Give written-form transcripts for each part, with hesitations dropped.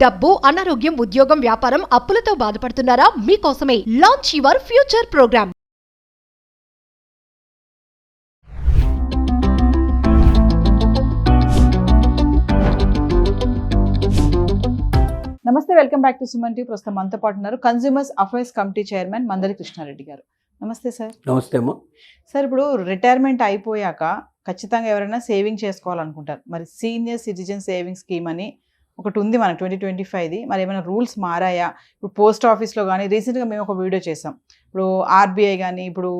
డబ్బు, అనారోగ్యం, ఉద్యోగం, వ్యాపారం, అప్పులతో బాధపడుతున్నారా? మీకోసమే లాంచ్ యువర్ ఫ్యూచర్ ప్రోగ్రామ్. నమస్తే, welcome back to Suman TV. ప్రస్తుతం మనతో పాటు ఉన్నారు consumers affairs committee chairman Mandari Krishna Reddy గారు. నమస్తే సార్. నమస్తే అమ్మా. సార్, ఇప్పుడు రిటైర్మెంట్ అయిపోయాక ఖచ్చితంగా ఎవరైనా సేవింగ్ చేసుకోవాలనుకుంటారు. మరి సీనియర్ సిటిజన్ సేవింగ్ స్కీమ్ అని ఒకటి ఉంది మనకు 2025ది. మరి ఏమైనా రూల్స్ మారాయా? ఇప్పుడు పోస్ట్ ఆఫీస్లో కానీ రీసెంట్గా మేము ఒక వీడియో చేసాం. ఇప్పుడు ఆర్బీఐ కానీ ఇప్పుడు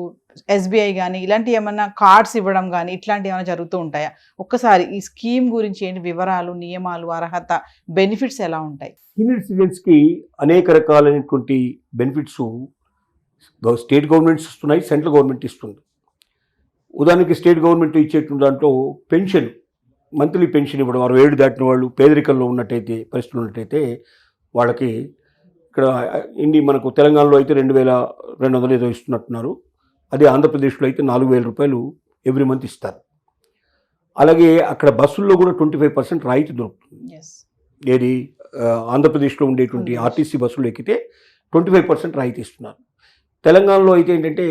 ఎస్బీఐ కానీ ఇలాంటి ఏమన్నా కార్డ్స్ ఇవ్వడం కానీ ఇట్లాంటివి ఏమైనా జరుగుతూ ఉంటాయా? ఒక్కసారి ఈ స్కీమ్ గురించి ఏంటి వివరాలు, నియమాలు, అర్హత, బెనిఫిట్స్ ఎలా ఉంటాయి? సీనియర్ సిటిజన్స్కి అనేక రకాలైనటువంటి బెనిఫిట్స్ స్టేట్ గవర్నమెంట్స్ ఇస్తున్నాయి, సెంట్రల్ గవర్నమెంట్ ఇస్తుంది. ఉదాహరణకి స్టేట్ గవర్నమెంట్ ఇచ్చేటువంటి దాంట్లో పెన్షన్, మంత్లీ పెన్షన్ ఇవ్వడం, 67 దాటిన వాళ్ళు పేదరికంలో ఉన్నట్టయితే, పరిస్థితులు ఉన్నట్టయితే వాళ్ళకి ఇక్కడ మనకు తెలంగాణలో అయితే 2200 ఏదో ఇస్తున్నట్టున్నారు. అదే ఆంధ్రప్రదేశ్లో అయితే 4000 రూపాయలు ఎవ్రీ మంత్ ఇస్తారు. అలాగే అక్కడ బస్సుల్లో కూడా 25% రాయితీ దొరుకుతుంది. ఏది ఆంధ్రప్రదేశ్లో ఉండేటువంటి ఆర్టీసీ బస్సులు ఎక్కితే 25% రాయితీ ఇస్తున్నారు. తెలంగాణలో అయితే ఏంటంటే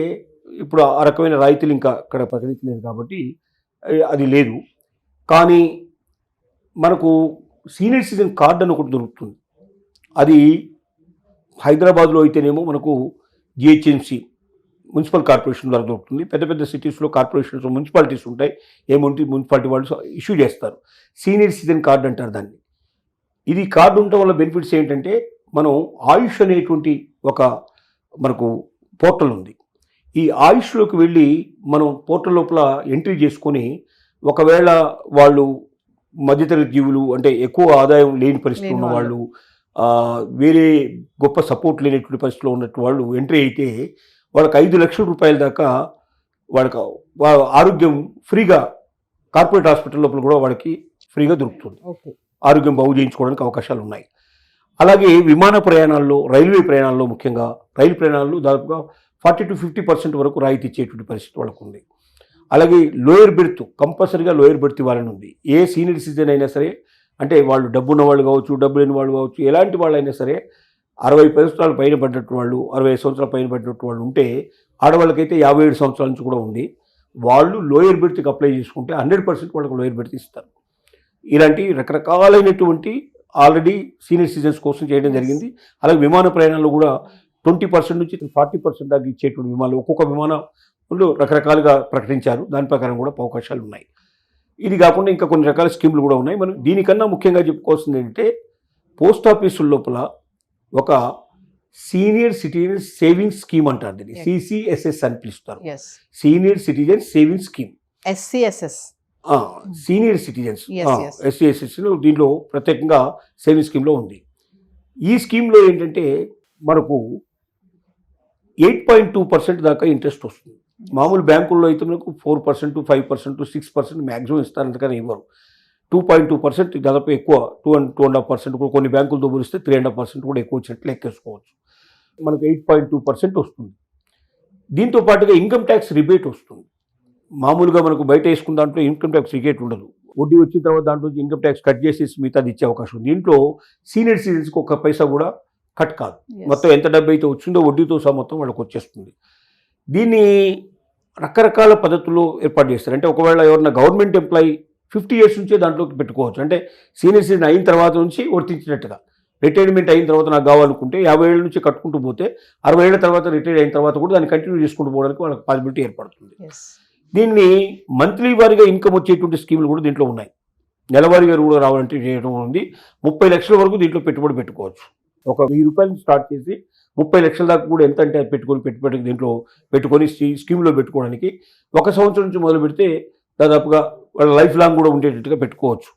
ఇప్పుడు ఆ రకమైన రాయితీలు ఇంకా అక్కడ ప్రకటించలేదు కాబట్టి అది లేదు. కానీ మనకు సీనియర్ సిటిజన్ కార్డు అని ఒకటి దొరుకుతుంది. అది హైదరాబాద్లో అయితేనేమో మనకు జిహెచ్ఎంసీ మున్సిపల్ కార్పొరేషన్ ద్వారా దొరుకుతుంది. పెద్ద పెద్ద సిటీస్లో కార్పొరేషన్స్, మున్సిపాలిటీస్ ఉంటాయి. మున్సిపాలిటీ వాళ్ళు ఇష్యూ చేస్తారు. సీనియర్ సిటిజన్ కార్డు అంటారు దాన్ని. ఇది కార్డు ఉండటం వల్ల బెనిఫిట్స్ ఏంటంటే, మనం ఆయుష్ అనేటువంటి ఒక మనకు పోర్టల్ ఉంది. ఈ ఆయుష్లోకి వెళ్ళి మనం పోర్టల్ లోపల ఎంట్రీ చేసుకొని, ఒకవేళ వాళ్ళు మధ్యతరగతి జీవులు అంటే ఎక్కువ ఆదాయం లేని పరిస్థితి ఉన్న వాళ్ళు, వేరే గొప్ప సపోర్ట్ లేనటువంటి పరిస్థితిలో ఉన్నట్టు వాళ్ళు ఎంట్రీ అయితే వాళ్ళకి 5 లక్షల రూపాయల దాకా వాళ్ళకి ఆరోగ్యం ఫ్రీగా కార్పొరేట్ హాస్పిటల్ లోపల కూడా వాళ్ళకి ఫ్రీగా దొరుకుతుంది. ఆరోగ్యం బాగు చేయించుకోవడానికి అవకాశాలు ఉన్నాయి. అలాగే విమాన ప్రయాణాల్లో, రైల్వే ప్రయాణాల్లో, ముఖ్యంగా రైలు ప్రయాణాల్లో దాదాపుగా 40 to 50% వరకు రాయితీ ఇచ్చేటువంటి పరిస్థితి వాళ్ళకు ఉంది. అలాగే లోయర్ బెర్త్, కంపల్సరీగా లోయర్ బెర్త్ ఇవ్వాలని ఉంది. ఏ సీనియర్ సిటిజన్ అయినా సరే, అంటే వాళ్ళు డబ్బు ఉన్న వాళ్ళు కావచ్చు, డబ్బు లేని వాళ్ళు కావచ్చు, ఎలాంటి వాళ్ళు అయినా సరే 60 సంవత్సరాల పైన పడ్డట్టు వాళ్ళు, 65 సంవత్సరాల పైన పడ్డట్టు వాళ్ళు ఉంటే, ఆడవాళ్ళకైతే 57 సంవత్సరాల నుంచి కూడా ఉంది. వాళ్ళు లోయర్ బెర్త్కి అప్లై చేసుకుంటే 100% వాళ్ళకి లోయర్ బెర్త్ ఇస్తారు. ఇలాంటి రకరకాలైనటువంటి ఆల్రెడీ సీనియర్ సిటిజన్స్ కోసం చేయడం జరిగింది. అలాగే విమాన ప్రయాణాల్లో కూడా 20% నుంచి 40% దాకా ఇచ్చేటువంటి విమానాలు ఒక్కొక్క విమానంలో రకరకాలుగా ప్రకటించారు. దాని ప్రకారం కూడా అవకాశాలు ఉన్నాయి. ఇది కాకుండా ఇంకా కొన్ని రకాల స్కీములు కూడా ఉన్నాయి. మనం దీనికన్నా ముఖ్యంగా చెప్పుకోవాల్సింది ఏంటంటే, పోస్ట్ ఆఫీసుల లోపల ఒక సీనియర్ సిటిజన్ సేవింగ్స్ స్కీమ్ అంటారు. దీన్ని సిసిఎస్ఎస్ అని పిలుస్తారు. Senior citizen saving scheme, SCSS, senior citizens SCSS దీంట్లో ప్రత్యేకంగా సేవింగ్ స్కీమ్లో ఉంది. ఈ స్కీమ్లో ఏంటంటే మనకు 8.2% దాకా ఇంట్రెస్ట్ వస్తుంది. మామూలు బ్యాంకుల్లో అయితే మనకు 4%, 5%, 6% మ్యాక్సిమం ఇస్తారు. అంతకని ఇవ్వరు. 2.2% దాదాపు ఎక్కువ, 2.5% కూడా కొన్ని బ్యాంకులతో పోలిస్తే 3.5% కూడా ఎక్కువ వచ్చినట్లు లెక్కేసుకోవచ్చు. మనకు 8.2% వస్తుంది. దీంతో పాటుగా ఇన్కమ్ ట్యాక్స్ రిబేట్ వస్తుంది. మామూలుగా మనకు బయట వేసుకున్న దాంట్లో ఇన్కమ్ ట్యాక్స్ రిబేట్ ఉండదు. వడ్డీ వచ్చిన తర్వాత దాంట్లో ఇన్కమ్ ట్యాక్స్ కట్ చేసేసి మిగతాది ఇచ్చే అవకాశం ఉంది. దీంట్లో సీనియర్ సిటిజన్స్కి 1 పైసా కూడా కట్ కాదు. మొత్తం ఎంత డబ్బు అయితే వచ్చిందో వడ్డీతో సహా మొత్తం వాళ్ళకి వచ్చేస్తుంది. దీన్ని రకరకాల పద్ధతుల్లో ఏర్పాటు చేస్తారు. అంటే ఒకవేళ ఎవరైనా గవర్నమెంట్ ఎంప్లాయీ 50 years నుంచే దాంట్లోకి పెట్టుకోవచ్చు. అంటే సీనియర్ సిటిజన్ అయిన తర్వాత నుంచి వర్తించినట్టుగా. రిటైర్మెంట్ అయిన తర్వాత నాకు కావాలనుకుంటే 50 ఏళ్ళ నుంచి కట్టుకుంటూ పోతే 60 ఏళ్ల తర్వాత రిటైర్ అయిన తర్వాత కూడా దాన్ని కంటిన్యూ చేసుకుంటూ పోవడానికి వాళ్ళకి పాసిబిలిటీ ఏర్పడుతుంది. దీన్ని మంత్లీ వారీగా ఇన్కమ్ వచ్చేటువంటి స్కీములు కూడా దీంట్లో ఉన్నాయి. నెలవారీగా కూడా రావాలంటే చేయడం ఉంది. 30 లక్షల వరకు దీంట్లో పెట్టుబడి పెట్టుకోవచ్చు. ఒక 1000 రూపాయల నుంచి స్టార్ట్ చేసి 30 లక్షల దాకా కూడా ఎంత అంటే పెట్టుబడి దీంట్లో పెట్టుకొని స్కీమ్లో పెట్టుకోవడానికి 1 సంవత్సరం నుంచి మొదలు పెడితే దాదాపుగా వాళ్ళ లైఫ్ లాంగ్ కూడా ఉండేటట్టుగా పెట్టుకోవచ్చు.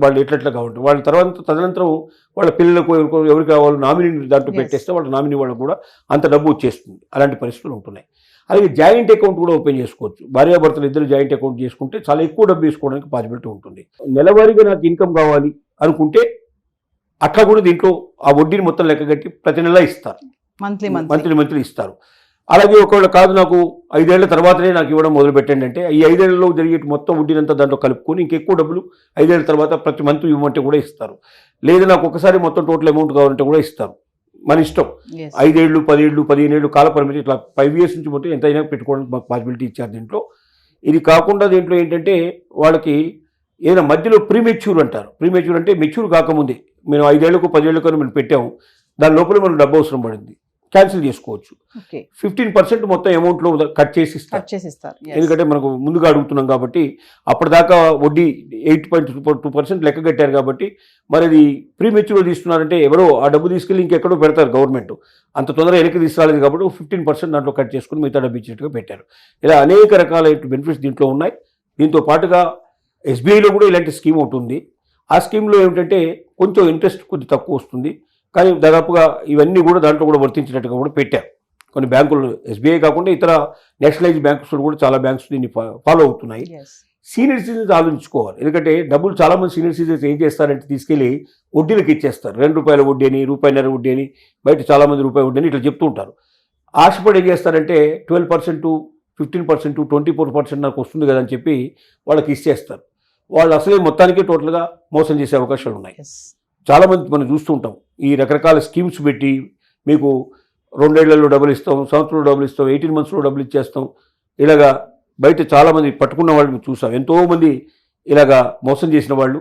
వాళ్ళు ఎట్లా కావాలి వాళ్ళ తదనంతరం వాళ్ళ పిల్లలకు ఎవరికి కావాలో నామినీ దాంట్లో పెట్టేస్తే వాళ్ళ నామినీ వాళ్ళకు కూడా అంత డబ్బు వచ్చేస్తుంది. అలాంటి పరిస్థితులు ఉంటున్నాయి. అలాగే జాయింట్ అకౌంట్ కూడా ఓపెన్ చేసుకోవచ్చు. భార్యాభర్తలు ఇద్దరు జాయింట్ అకౌంట్ చేసుకుంటే చాలా ఎక్కువ డబ్బు వేసుకోవడానికి పాసిబిలిటీ ఉంటుంది. నెలవారీగా నాకు ఇన్కమ్ కావాలి అనుకుంటే అట్లా కూడా దీంట్లో ఆ వడ్డీని మొత్తం లెక్క కట్టి ప్రతి నెల ఇస్తారు. మంత్లీ ఇస్తారు. అలాగే ఒకవేళ కాదు నాకు 5 ఏళ్ల తర్వాతనే నాకు ఇవ్వడం మొదలు పెట్టండి అంటే ఈ 5 ఏళ్లలో జరిగే మొత్తం వడ్డీనంతా దాంట్లో కలుపుకొని ఇంకెక్కువ డబ్బులు 5 ఏళ్ల తర్వాత ప్రతి మంత్ ఇవ్వమంటే కూడా ఇస్తారు. లేదా నాకు ఒకసారి మొత్తం టోటల్ అమౌంట్ కావాలంటే కూడా ఇస్తారు. మన ఇష్టం. 5 ఏళ్ళు 10 ఏళ్ళు 15 ఏళ్ళు కాల పరిమితి ఇట్లా 5 years నుంచి మొత్తం ఎంతైనా పెట్టుకోవడానికి మాకు పాసిబిలిటీ ఇచ్చారు దీంట్లో. ఇది కాకుండా దీంట్లో ఏంటంటే వాళ్ళకి ఏదైనా మధ్యలో ప్రీమెచ్యూర్ అంటారు. ప్రీమెచ్యూర్ అంటే మెచ్యూర్ కాకముందే మేము 5 ఏళ్లకు 10 ఏళ్ళకు మనం పెట్టాము, దాని లోపల మనకు డబ్బు అవసరం పడింది, క్యాన్సిల్ చేసుకోవచ్చు. 15% మొత్తం అమౌంట్లో కట్ చేసి ఇస్తారు. ఎందుకంటే మనకు ముందుగా అడుగుతున్నాం కాబట్టి అప్పటిదాకా వడ్డీ 8.2% లెక్క కట్టారు కాబట్టి మరి అది ప్రీమెచ్యూర్ తీసుకున్నారంటే ఎవరో ఆ డబ్బు తీసుకెళ్ళి ఇంకెక్కడో పెడతారు గవర్నమెంట్. అంత తొందరగా వెనక్కి తీసుకురాలేదు కాబట్టి 15% దాంట్లో కట్ చేసుకుని మిగతా డబ్బు ఇచ్చినట్టుగా పెట్టారు. ఇలా అనేక రకాల బెనిఫిట్స్ దీంట్లో ఉన్నాయి. దీంతో పాటుగా ఎస్బీఐలో కూడా ఇలాంటి స్కీమ్ ఉంటుంది. ఆ స్కీమ్లో ఏమిటంటే కొంచెం ఇంట్రెస్ట్ కొద్ది తక్కువ వస్తుంది, కానీ దాదాపుగా ఇవన్నీ కూడా దాంట్లో కూడా వర్తించినట్టుగా కూడా పెట్టారు. కొన్ని బ్యాంకులు ఎస్బీఐ కాకుండా ఇతర నేషనలైజ్ బ్యాంక్స్ కూడా చాలా బ్యాంక్స్ దీన్ని ఫాలో అవుతున్నాయి. సీనియర్ సిటిజన్స్ ఆలోచించుకోవాలి. ఎందుకంటే డబ్బులు చాలామంది సీనియర్ సిటిజన్స్ ఏం చేస్తారంటే తీసుకెళ్ళి వడ్డీలకు ఇచ్చేస్తారు. ₹2 వడ్డీ అని, ₹1.5 వడ్డీ అని, బయట చాలామంది రూపాయి వడ్డీ అని ఇట్లా చెప్తూ ఉంటారు. ఆశపడి ఏం చేస్తారంటే 12%, 15%, 24% నాకు వస్తుంది కదా అని చెప్పి వాళ్ళకి ఇచ్చేస్తారు. వాళ్ళు అసలే మొత్తానికి టోటల్గా మోసం చేసే అవకాశాలు ఉన్నాయి. చాలామంది మనం చూస్తూ ఉంటాం. ఈ రకరకాల స్కీమ్స్ పెట్టి మీకు 2 ఏళ్లలో డబ్బులు ఇస్తాం, సంవత్సరంలో డబ్బులు ఇస్తాం, 18 monthsలో డబ్బులు ఇచ్చేస్తాం, ఇలాగా బయట చాలామంది పట్టుకున్న వాళ్ళు చూసాం. ఎంతోమంది ఇలాగా మోసం చేసిన వాళ్ళు.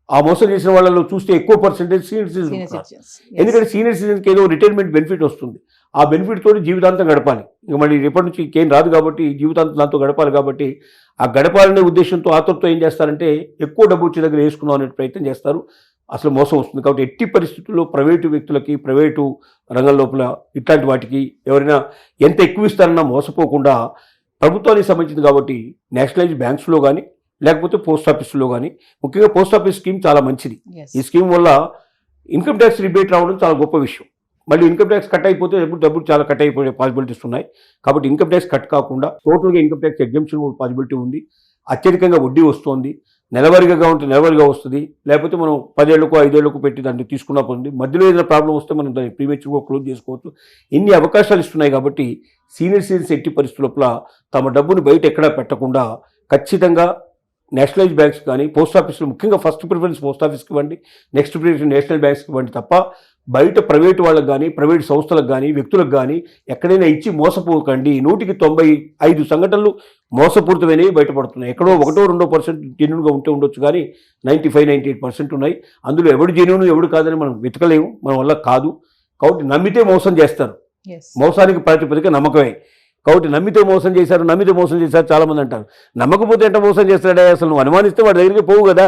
ఆ మోసం చేసిన వాళ్ళలో చూస్తే ఎక్కువ పర్సెంటేజ్ సీనియర్ సిటిజన్స్. ఎందుకంటే సీనియర్ సిటిజన్కి ఏదో రిటైర్మెంట్ బెనిఫిట్ వస్తుంది. ఆ బెనిఫిట్ తోటి జీవితాంతం గడపాలి. ఇక మళ్ళీ రేపటి నుంచి ఇంకేం రాదు కాబట్టి జీవితాంతం దాంతో గడపాలి కాబట్టి ఆ గడపాలనే ఉద్దేశంతో ఆతృతతో ఏం చేస్తారంటే ఎక్కువ డబ్బు వచ్చే దగ్గర వేసుకుందాం అనే ప్రయత్నం చేస్తారు. అసలు మోసం వస్తుంది. కాబట్టి ఎట్టి పరిస్థితుల్లో ప్రైవేటు వ్యక్తులకి, ప్రైవేటు రంగం లోపల ఇట్లాంటి వాటికి ఎవరైనా ఎంత ఎక్కువ ఇస్తారన్నా మోసపోకుండా ప్రభుత్వానికి సంబంధించింది కాబట్టి నేషనలైజ్ బ్యాంక్స్లో కానీ లేకపోతే పోస్ట్ ఆఫీసులో కానీ, ముఖ్యంగా పోస్ట్ ఆఫీస్ స్కీమ్ చాలా మంచిది. ఈ స్కీమ్ వల్ల ఇన్కమ్ ట్యాక్స్ రిబేట్ రావడం చాలా గొప్ప విషయం. మళ్ళీ ఇన్కమ్ ట్యాక్స్ కట్ అయిపోతే డబ్బులు చాలా కట్ అయిపోయే పాసిబిలిటీస్ ఉన్నాయి. కాబట్టి ఇన్కమ్ ట్యాక్స్ కట్ కాకుండా టోటల్గా ఇన్కమ్ ట్యాక్స్ ఎగ్జంప్షన్ పాసిబిలిటీ ఉంది. అత్యధికంగా వడ్డీ వస్తుంది. నెలవారీగా ఉంటే నెలవారీగా వస్తుంది. లేకపోతే మనం 10 ఏళ్లకు 5 ఏళ్లకు పెట్టి దాన్ని తీసుకున్నా పోతుంది. మధ్యలో ఏదైనా ప్రాబ్లం వస్తే మనం దాన్ని ప్రీమెచ్యూర్గా క్లోజ్ చేసుకోవచ్చు. ఇన్ని అవకాశాలు ఇస్తున్నాయి కాబట్టి సీనియర్ సిటిజన్స్ ఎట్టి పరిస్థితుల లోపల తమ డబ్బును బయట ఎక్కడా పెట్టకుండా ఖచ్చితంగా నేషనలైజ్ బ్యాంక్స్ కానీ పోస్ట్ ఆఫీసులు, ముఖ్యంగా ఫస్ట్ ప్రిఫరెన్స్ పోస్ట్ ఆఫీస్కి ఇవ్వండి, నెక్స్ట్ ప్రిఫరెన్స్ నేషనల్ బ్యాంక్స్కి ఇవ్వండి తప్ప బయట ప్రైవేటు వాళ్ళకి కానీ, ప్రైవేట్ సంస్థలకు కానీ, వ్యక్తులకు కానీ ఎక్కడైనా ఇచ్చి మోసపోకండి. 100కి 95 సంఘటనలు మోసపూరితమైనవి బయటపడుతున్నాయి. ఎక్కడో 1-2% జెన్యున్గా ఉంటే ఉండొచ్చు, కానీ 95-98% ఉన్నాయి. అందులో ఎవడు జెన్యున్ ఎవడు కాదని మనం వెతకలేము, మన వల్ల కాదు. కాబట్టి నమ్మితే మోసం చేస్తారు. మోసానికి ప్రాతిపదిక నమ్మకమే. కాబట్టి నమ్మితే మోసం చేశారు చాలామంది అంటారు. నమ్మకపోతే ఎంత మోసం చేస్తాడే, అసలు నువ్వు అనుమానిస్తే వాడి దగ్గరికి పోవు కదా.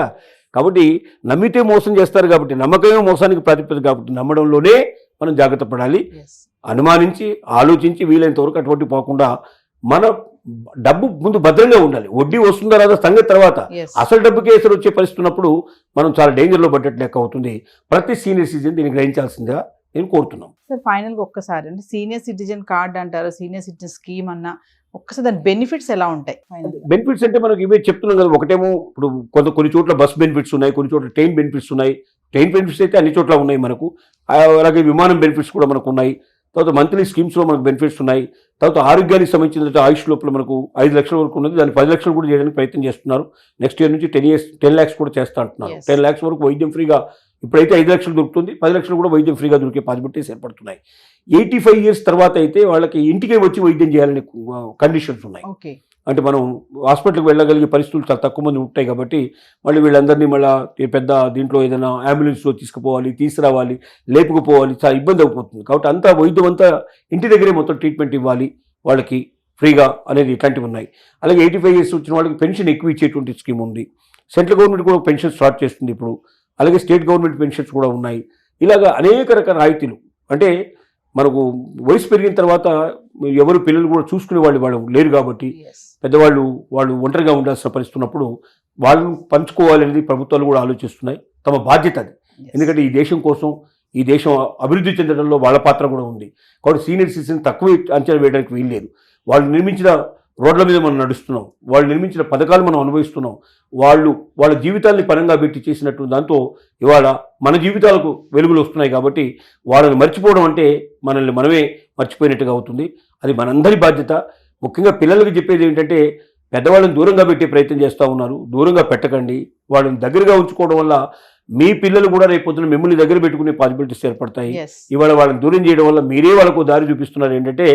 కాబట్టి నమ్మితే మోసం చేస్తారు కాబట్టి నమ్మకమే మోసానికి ప్రాతిపదిక కాబట్టి నమ్మడంలోనే మనం జాగ్రత్త పడాలి. అనుమానించి ఆలోచించి వీలైనంత వరకు అటువంటి పోకుండా మన డబ్బు ముందు భద్రంగా ఉండాలి. వడ్డీ వస్తుందా రాదా సంగతి తర్వాత, అసలు డబ్బు కేసులు వచ్చే పరిస్థితి ఉన్నప్పుడు మనం చాలా డేంజర్లో పడ్డట్టు లెక్క అవుతుంది. ప్రతి సీనియర్ సిటిజన్ దీన్ని గ్రహించాల్సిందిగా నేను కోరుతున్నాం. సార్ ఫైనల్గా ఒక్కసారి అంటే సీనియర్ సిటిజన్ కార్డ్ అంటారు, సీనియర్ సిటిజన్ స్కీమ్ అన్న ఒక్కసారి దాని బెనిఫిట్స్ ఎలా ఉంటాయి? బెనిఫిట్స్ అంటే మనకి ఇవే చెప్తున్నాం కదా. ఒకటేమో ఇప్పుడు కొన్ని చోట్ల బస్ బెనిఫిట్స్ ఉన్నాయి, కొన్ని చోట్ల ట్రైన్ బెనిఫిట్స్ ఉన్నాయి. ట్రైన్ బెనిఫిట్స్ అయితే అన్ని చోట్ల ఉన్నాయి మనకు. అలాగే విమానం బెనిఫిట్స్ కూడా మనకు ఉన్నాయి. తర్వాత మంత్లీ స్కీమ్స్లో మనకు బెనిఫిట్స్ ఉన్నాయి. తర్వాత ఆరోగ్యానికి సంబంధించిన ఆయుష్ లోపల మనకు 5 లక్షల వరకు ఉన్నది. దాన్ని 10 లక్షలు కూడా చేయడానికి ప్రయత్నం చేస్తున్నారు. నెక్స్ట్ ఇయర్ నుంచి 10 lakhs కూడా చేస్తా అంటున్నారు. 10 lakhs వరకు వైద్యం ఫ్రీగా, ఇప్పుడైతే 5 లక్షలు దొరుకుతుంది, 10 లక్షలు కూడా వైద్యం ఫ్రీగా దొరికే పాసిబిలిటీస్ ఏర్పడుతున్నాయి. 85 years తర్వాత అయితే వాళ్ళకి ఇంటికే వచ్చి వైద్యం చేయాలనే కండిషన్స్ ఉన్నాయి. అంటే మనం హాస్పిటల్కి వెళ్ళగలిగే పరిస్థితులు చాలా తక్కువ మంది ఉంటాయి కాబట్టి మళ్ళీ వీళ్ళందరినీ మళ్ళీ పెద్ద దీంట్లో ఏదైనా అంబులెన్స్లో తీసుకుపోవాలి, తీసుకురావాలి, లేపుకుపోవాలి, చాలా ఇబ్బంది అయిపోతుంది. కాబట్టి అంతా వైద్యం అంతా ఇంటి దగ్గరే మొత్తం ట్రీట్మెంట్ ఇవ్వాలి వాళ్ళకి ఫ్రీగా అనేది ఇట్లాంటివి ఉన్నాయి. అలాగే 85 years వచ్చిన వాళ్ళకి పెన్షన్ ఎక్కువ ఇచ్చేటువంటి స్కీమ్ ఉంది. సెంట్రల్ గవర్నమెంట్ కూడా పెన్షన్ స్టార్ట్ చేస్తుంది ఇప్పుడు. అలాగే స్టేట్ గవర్నమెంట్ పెన్షన్స్ కూడా ఉన్నాయి. ఇలాగా అనేక రకాల రాయితీలు. అంటే మనకు వయసు పెరిగిన తర్వాత ఎవరు పిల్లలు కూడా చూసుకునే వాళ్ళు లేరు కాబట్టి పెద్దవాళ్ళు వాళ్ళు ఒంటరిగా ఉండాల్సిన పరిస్థితి ఉన్నప్పుడు వాళ్ళను పంచుకోవాలనేది ప్రభుత్వాలు కూడా ఆలోచిస్తున్నాయి. తమ బాధ్యత అది. ఎందుకంటే ఈ దేశం కోసం, ఈ దేశం అభివృద్ధి చెందడంలో వాళ్ళ పాత్ర కూడా ఉంది. కాబట్టి సీనియర్ సిటిజన్ తక్కువ అంచనా వేయడానికి వీల్లేదు. వాళ్ళు నిర్మించిన రోడ్ల మీద మనం నడుస్తున్నాం, వాళ్ళు నిర్మించిన పథకాలు మనం అనుభవిస్తున్నాం, వాళ్ళ జీవితాల్ని పరంగా పెట్టి చేసినట్టు దాంతో ఇవాళ మన జీవితాలకు వెలుగులు వస్తున్నాయి. కాబట్టి వాళ్ళని మర్చిపోవడం అంటే మనల్ని మనమే మర్చిపోయినట్టుగా అవుతుంది. అది మనందరి బాధ్యత. ముఖ్యంగా పిల్లలకి చెప్పేది ఏంటంటే పెద్దవాళ్ళని దూరంగా పెట్టే ప్రయత్నం చేస్తూ ఉన్నారు. దూరంగా పెట్టకండి, వాళ్ళని దగ్గరగా ఉంచుకోవడం వల్ల మీ పిల్లలు కూడా రేపొద్దున మిమ్మల్ని దగ్గర పెట్టుకునే పాసిబిలిటీస్ ఏర్పడతాయి. ఎస్ ఇవాళ వాళ్ళని దూరం చేయడం వల్ల మీరే వాళ్ళకు దారి చూపిస్తున్నారు. ఏంటంటే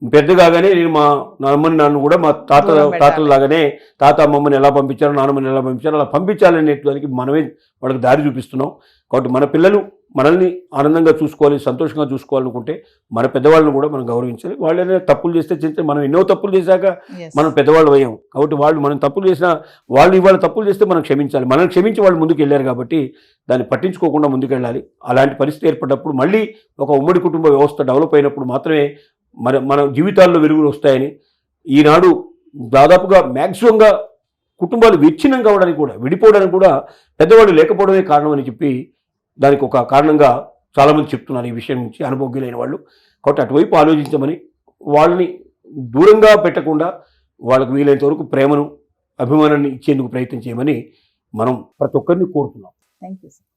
పెద్ద కాగానే నేను మా అమ్మని నాన్న కూడా మా దూరం పెట్టాలి. తాతలాగానే తాత అమ్మమ్మని ఎలా పంపించారో నాన్నమ్మని ఎలా పంపించారో అలా పంపించాలనే దానికి మనమే వాళ్ళకి దారి చూపిస్తున్నాం. కాబట్టి మన పిల్లలు మనల్ని ఆనందంగా చూసుకోవాలి, సంతోషంగా చూసుకోవాలనుకుంటే మన పెద్దవాళ్ళని కూడా మనం గౌరవించాలి. వాళ్ళైనా తప్పులు చేస్తే మనం ఎన్నో తప్పులు చేశాక ఎస్ మనం పెద్దవాళ్ళు అయ్యాం. కాబట్టి వాళ్ళు మనం తప్పులు చేసినా వాళ్ళు ఇవాళ తప్పులు చేస్తే మనం క్షమించాలి. మనం క్షమించి వాళ్ళు ముందుకు వెళ్ళారు కాబట్టి దాన్ని పట్టించుకోకుండా ముందుకెళ్ళాలి. అలాంటి పరిస్థితి ఏర్పడ్డప్పుడు మళ్ళీ ఒక ఉమ్మడి కుటుంబ వ్యవస్థ డెవలప్ అయినప్పుడు మాత్రమే మన జీవితాల్లో వెలుగులు వస్తాయని, ఈనాడు దాదాపుగా మ్యాక్సిమంగా కుటుంబాలు విచ్ఛిన్నం కావడానికి కూడా విడిపోవడానికి కూడా పెద్దవాళ్ళు లేకపోవడమే కారణం అని చెప్పి దానికి ఒక కారణంగా చాలామంది చెప్తున్నారు ఈ విషయం నుంచి అనుభవజ్ఞులైన వాళ్ళు. కాబట్టి అటువైపు ఆలోచించమని, వాళ్ళని దూరంగా పెట్టకుండా వాళ్ళకు వీలైనంత వరకు ప్రేమను అభిమానాన్ని ఇచ్చేందుకు ప్రయత్నం చేయమని మనం ప్రతి ఒక్కరిని కోరుతున్నాం. Thank you sir.